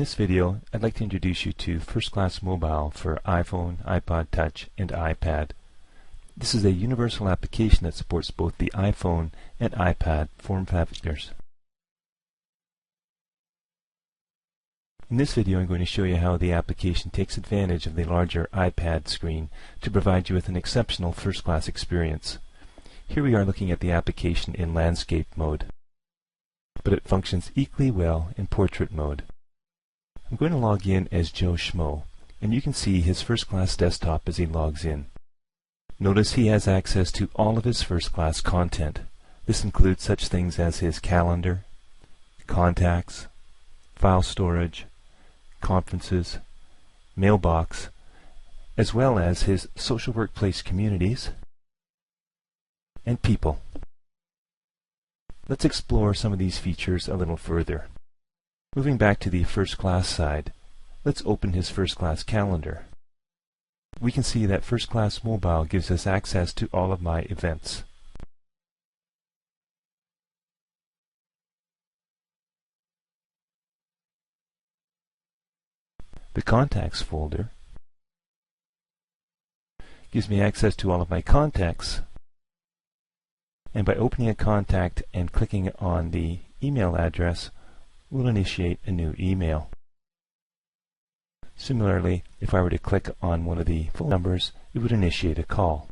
this video, I'd like to introduce you to fcMobile for iPhone, iPod Touch, and iPad. This is a universal application that supports both the iPhone and iPad form factors. In this video, I'm going to show you how the application takes advantage of the larger iPad screen to provide you with an exceptional first-class experience. Here we are looking at the application in landscape mode, but it functions equally well in portrait mode. I'm going to log in as Joe Schmo, and you can see his first-class desktop as he logs in. Notice he has access to all of his first-class content. This includes such things as his calendar, contacts, file storage, conferences, Mailbox, as well as his social workplace communities and people. Let's explore some of these features a little further. Moving back to the first-class side, let's open his first-class calendar. We can see that fcMobile gives us access to all of my events. The Contacts folder gives me access to all of my contacts, and by opening a contact and clicking on the email address, we'll initiate a new email. Similarly, if I were to click on one of the phone numbers, it would initiate a call.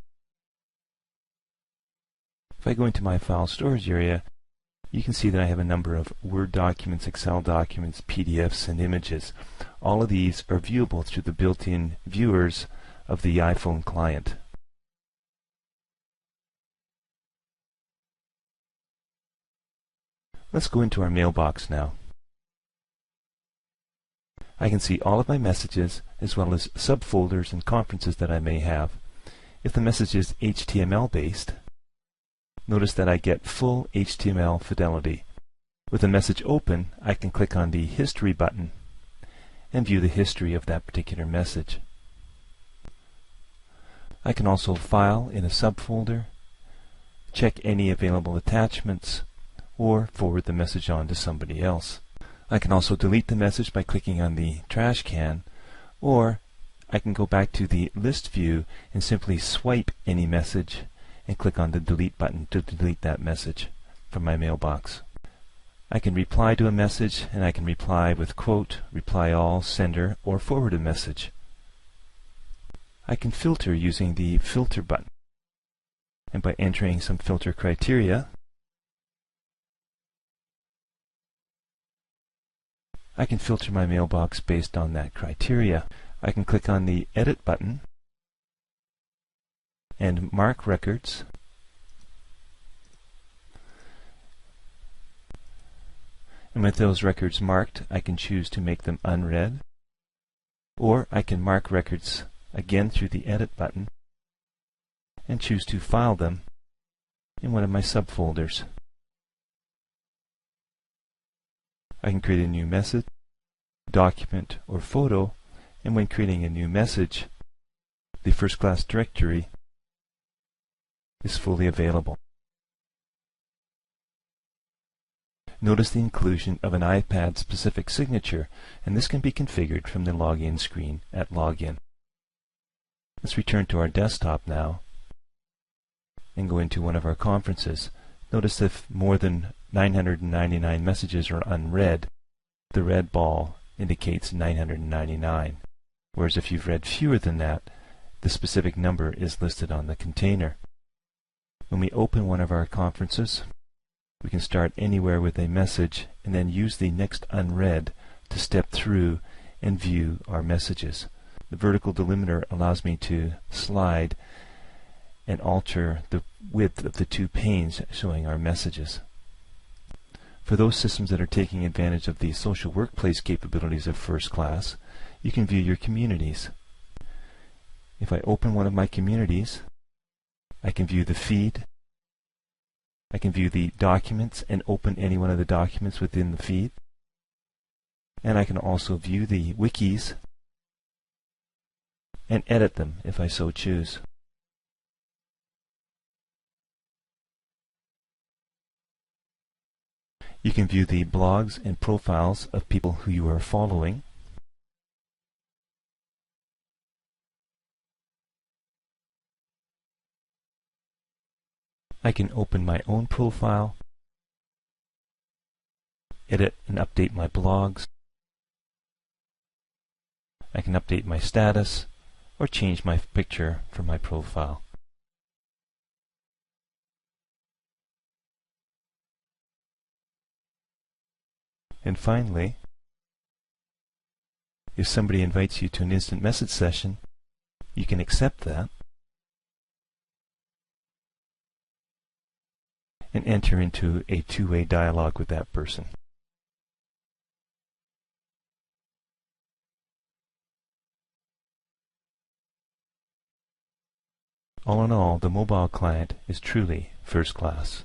If I go into my file storage area, you can see that I have a number of Word documents, Excel documents, PDFs, and images. All of these are viewable through the built-in viewers of the iPhone client. Let's go into our mailbox now. I can see all of my messages as well as subfolders and conferences that I may have. If the message is HTML based, notice that I get full HTML fidelity. With the message open, I can click on the History button and view the history of that particular message. I can also file in a subfolder, check any available attachments, or forward the message on to somebody else. I can also delete the message by clicking on the trash can, or I can go back to the list view and simply swipe any message and click on the delete button to delete that message from my mailbox. I can reply to a message, and I can reply with quote, reply all, sender, or forward a message. I can filter using the filter button, and by entering some filter criteria, I can filter my mailbox based on that criteria. I can click on the Edit button and mark records. And with those records marked, I can choose to make them unread, or I can mark records again through the Edit button and choose to file them in one of my subfolders. I can create a new message, document, or photo, and when creating a new message, the first-class directory is fully available. Notice the inclusion of an iPad-specific signature, and this can be configured from the login screen at Login. Let's return to our desktop now and go into one of our conferences. Notice if more than 999 messages are unread, the red ball indicates 999, whereas if you've read fewer than that, the specific number is listed on the container. When we open one of our conferences, we can start anywhere with a message and then use the next unread to step through and view our messages. The vertical delimiter allows me to slide and alter the width of the two panes showing our messages. For those systems that are taking advantage of the social workplace capabilities of First Class, you can view your communities. If I open one of my communities, I can view the feed, I can view the documents and open any one of the documents within the feed, and I can also view the wikis and edit them if I so choose. You can view the blogs and profiles of people who you are following. I can open my own profile, edit and update my blogs. I can update my status or change my picture from my profile. And finally, if somebody invites you to an instant message session, you can accept that and enter into a two-way dialogue with that person. All in all, the mobile client is truly first class.